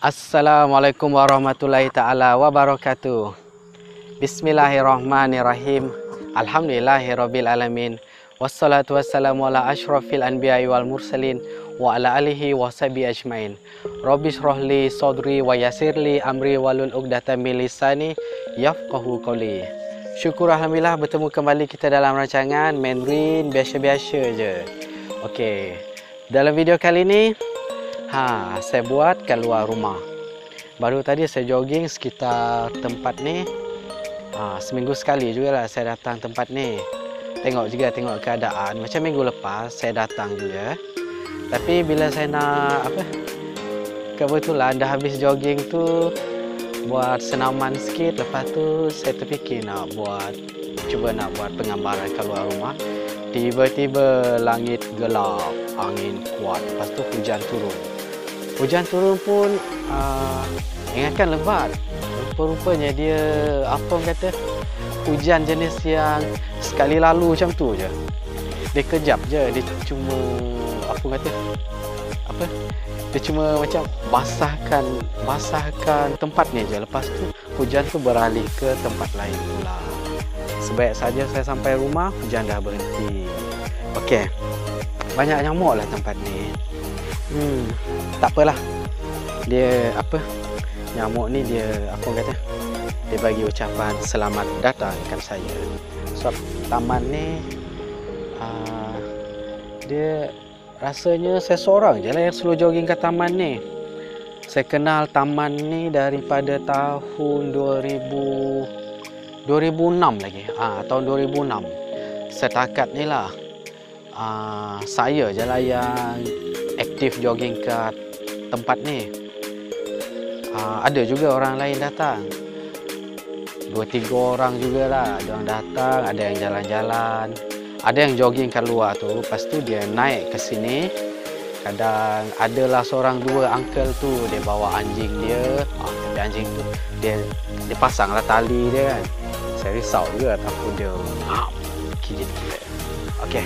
Assalamualaikum warahmatullahi ta'ala wabarakatuh. Bismillahirrahmanirrahim. Alhamdulillahirabbil alamin. Wassalatu wassalamu ala asyrafil anbiya'i wal mursalin wa ala alihi wa sahbihi ajmain. Rabbi shrahli sadri wa yassirli amri walul 'uqdatam min lisani yafqahu qawli. Syukur alhamdulillah bertemu kembali kita dalam rancangan Mandarin biasa-biasa je. Okey. Dalam video kali ni saya buat kat luar rumah. Baru tadi saya jogging sekitar tempat ni. Seminggu sekali jugalah saya datang tempat ni. Tengok keadaan. Macam minggu lepas saya datang juga. Tapi bila saya nak kebetulan dah habis jogging tu buat senaman sikit, lepas tu saya terfikir cuba nak buat penggambaran kat luar rumah. Tiba-tiba langit gelap, angin kuat, lepas tu hujan turun. Hujan turun pun ingatkan lebat. Rupa-rupanya dia hujan jenis yang sekali lalu macam tu je. Dia kejap je, dia cuma dia cuma macam basahkan tempat ni je. Lepas tu hujan tu beralih ke tempat lain pula. Sebaik saja saya sampai rumah, hujan dah berhenti. Okey. Banyak nyamuk lah tempat ni. Tak apalah. Dia nyamuk ni dia dia bagi ucapan selamat datang kat saya. Sebab taman ni dia rasanya saya seorang je lah yang selalu jogging kat taman ni. Saya kenal taman ni daripada tahun 2006 lagi. Tahun 2006. Setakat ni lah saya je lah yang aktif jogging kat tempat ni. Ada juga orang lain datang. 2-3 orang jugalah. Ada yang datang, ada yang jalan-jalan. Ada yang jogging kat luar tu. Lepas tu dia naik ke sini. Kadang adalah seorang dua uncle tu. Dia bawa anjing dia. Tapi anjing tu dia pasanglah tali dia kan. Saya risau juga takut dia gigit-gigit. Okey.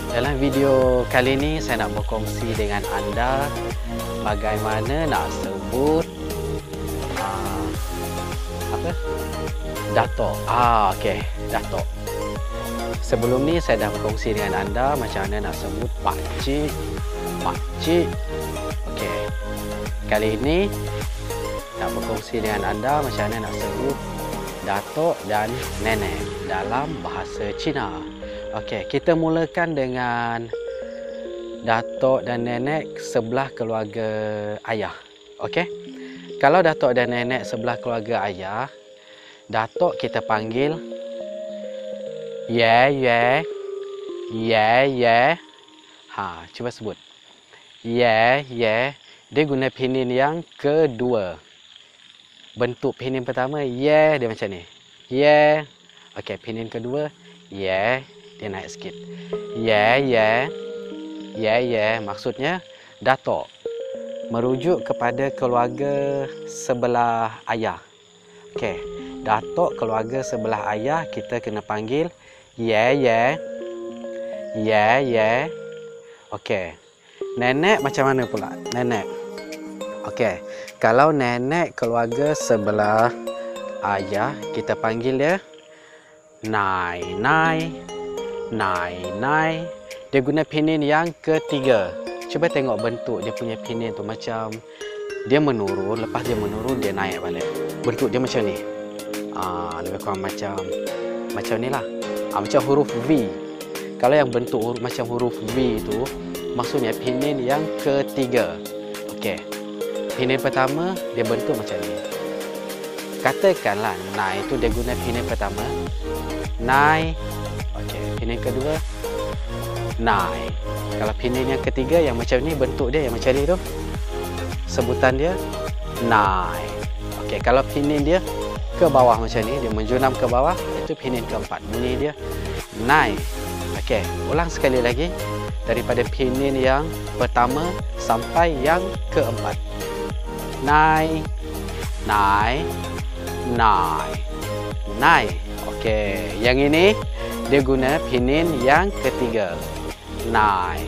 Dalam video kali ini saya nak berkongsi dengan anda bagaimana nak sebut datuk. Okey, datuk. Sebelum ni saya dah berkongsi dengan anda macam mana nak sebut pakcik. Okey. Kali ini nak berkongsi dengan anda macam mana nak sebut datuk dan nenek dalam bahasa Cina. Okey, kita mulakan dengan datuk dan nenek sebelah keluarga ayah. Okey. Kalau datuk dan nenek sebelah keluarga ayah, datuk kita panggil ye. Cuba sebut. Ye. Dia guna pinin yang kedua. Bentuk pinin pertama ye dia macam ni. Ye. Okey, pinin kedua ye. Dia naik sikit. Ye. Maksudnya datuk. Merujuk kepada keluarga sebelah ayah. Okey. Datuk keluarga sebelah ayah kita kena panggil ye. Okey. Nenek macam mana pula? Nenek. Okey. Kalau nenek keluarga sebelah ayah kita panggil dia nai. Dia guna pinin yang ketiga. Cuba tengok bentuk dia punya pinin tu macam dia menurun, lepas dia menurun dia naik balik. Bentuk dia macam ni. Lebih kurang macam ni lah. Macam huruf V. Kalau yang bentuk macam huruf V tu maksudnya pinin yang ketiga. Okey. Pinin pertama dia bentuk macam ni. Katakanlah nai tu dia guna pinin pertama. Nai. Okey, pinin kedua nai. Kalau pinin yang ketiga yang macam ni, bentuk dia yang macam ni tu, sebutan dia nai. Okey, kalau pinin dia ke bawah macam ni, dia menjunam ke bawah, itu pinin keempat. Bunyi dia nai. Okey, ulang sekali lagi daripada pinin yang pertama sampai yang keempat. Nai. Okey, yang ini dia guna pinin yang ketiga. Nai.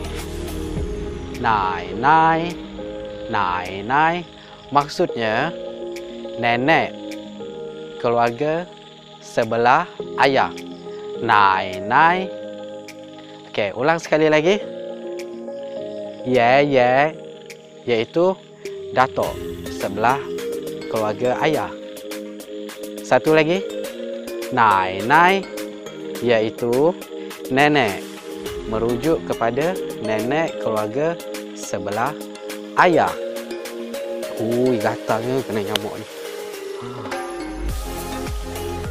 maksudnya nenek keluarga sebelah ayah. Nai nai. Okey, ulang sekali lagi. Ye ye, iaitu datuk sebelah keluarga ayah. Satu lagi. Nai nai, iaitu nenek, merujuk kepada nenek keluarga sebelah ayah. Ui, gatalnya kena nyamuk ni.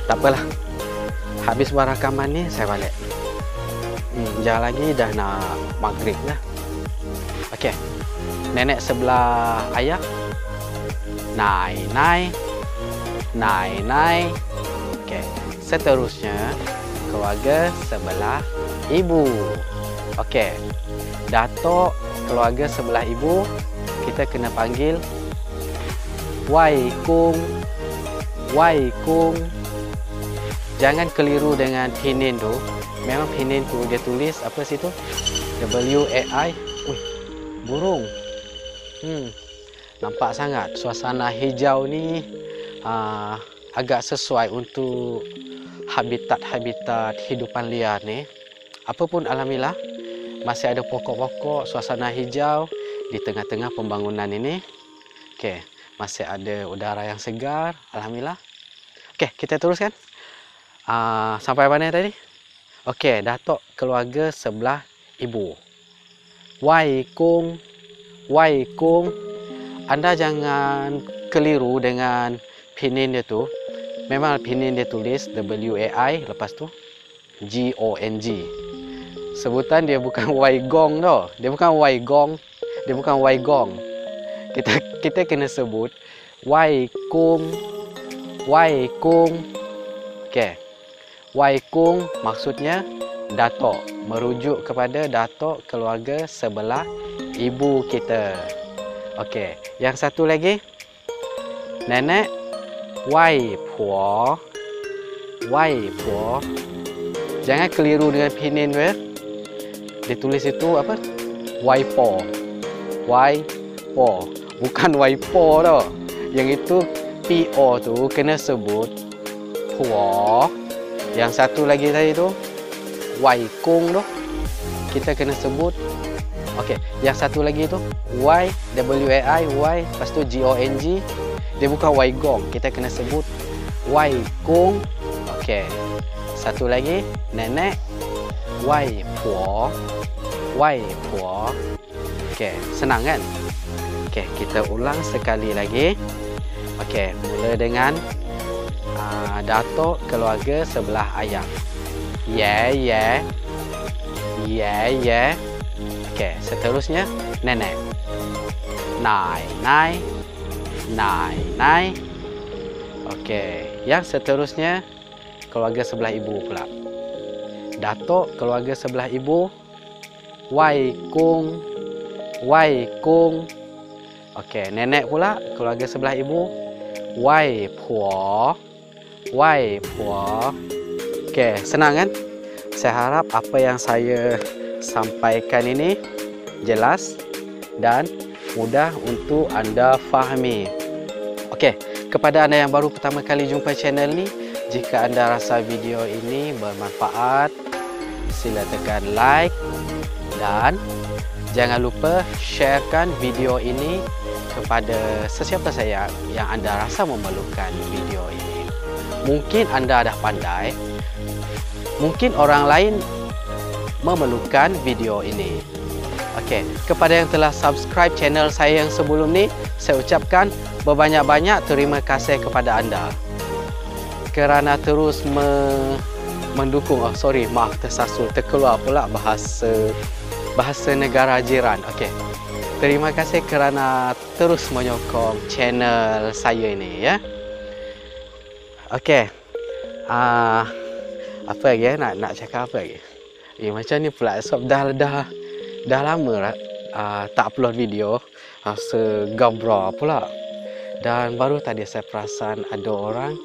Tak apalah. Habis buat rakaman ni, saya balik. Sekejap lagi dah nak maghrib lah. Okey. Nenek sebelah ayah. Nai nai. Nai nai. Okey. Seterusnya, keluarga sebelah ibu. Okey. Datuk keluarga sebelah ibu, kita kena panggil Wai Kung. Wai Kung. Jangan keliru dengan Pinin tu. Memang Pinin tu dia tulis apa situ? W-A-I. Wih, burung. Nampak sangat suasana hijau ni agak sesuai untuk habitat-habitat hidupan liar ni. Apapun alhamdulillah, masih ada pokok-pokok, suasana hijau di tengah-tengah pembangunan ini. Okey, masih ada udara yang segar, alhamdulillah. Okey, kita teruskan. Sampai mana tadi? Okey, datuk keluarga sebelah ibu. Wai Kung. Wai Kung. Anda jangan keliru dengan Pinin dia tu. Memang Pinin dia tulis W-A-I, lepas tu G-O-N-G. Sebutan dia bukan Wai Gong tau. Dia bukan Wai Gong. Dia bukan Wai Gong. Kita kena sebut Wai Kung. Wai Kung. Okey. Wai Kung maksudnya datuk, merujuk kepada datuk keluarga sebelah ibu kita. Okey. Yang satu lagi, nenek Wai Puo. Wai Puo. Jangan keliru dengan Pinin tu ya. Dia tulis itu apa? Wai Po. Wai Po. Bukan Wai Po tau. Yang itu P-O tu kena sebut Puo. Yang satu lagi tadi tu Wai Kung tu kita kena sebut. Okey, yang satu lagi tu Y, W-A-I, Y, lepas tu G-O-N-G. Dia bukan Wai Gong, kita kena sebut Wai Kung. Okey. Satu lagi, nenek Wai Puo. Wai Puo. Okey, senang kan? Okey, kita ulang sekali lagi. Okey, mula dengan datuk keluarga sebelah ayah. Ye ye. Ye ye. Okey, seterusnya nenek. Nai nai. Nai nai. Okey, yang seterusnya keluarga sebelah ibu pula. Datuk keluarga sebelah ibu. Wai Kung. Wai Kung. Okey, nenek pula keluarga sebelah ibu. Wai Puo. Wai Puo. Okey, senang kan? Saya harap apa yang saya sampaikan ini jelas dan mudah untuk anda fahami. Okey, kepada anda yang baru pertama kali jumpa channel ni, jika anda rasa video ini bermanfaat, sila tekan like dan jangan lupa sharekan video ini kepada sesiapa saja yang anda rasa memerlukan video ini. Mungkin anda dah pandai, mungkin orang lain memerlukan video ini. Okey, kepada yang telah subscribe channel saya yang sebelum ni, saya ucapkan berbanyak-banyak terima kasih kepada anda kerana terus mendukung. Oh sorry, maaf tersasul, terkeluar pula bahasa negara jiran. Okey, terima kasih kerana terus menyokong channel saya ini ya. Okey, apa lagi ya? Nak cakap apa lagi? Macam ni pula, sebab dah lama tak upload video, segabra pula. Dan baru tadi saya perasan ada orang,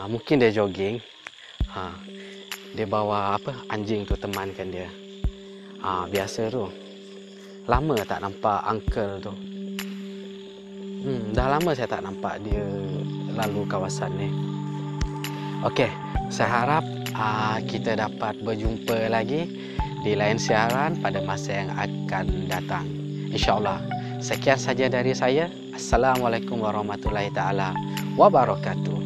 mungkin dia jogging, dia bawa apa, anjing tu temankan dia. Biasa tu, lama tak nampak uncle tu. Dah lama saya tak nampak dia lalu kawasan ni. Okey, saya harap kita dapat berjumpa lagi di lain siaran pada masa yang akan datang. InsyaAllah. Sekian saja dari saya. Assalamualaikum warahmatullahi taala wabarakatuh.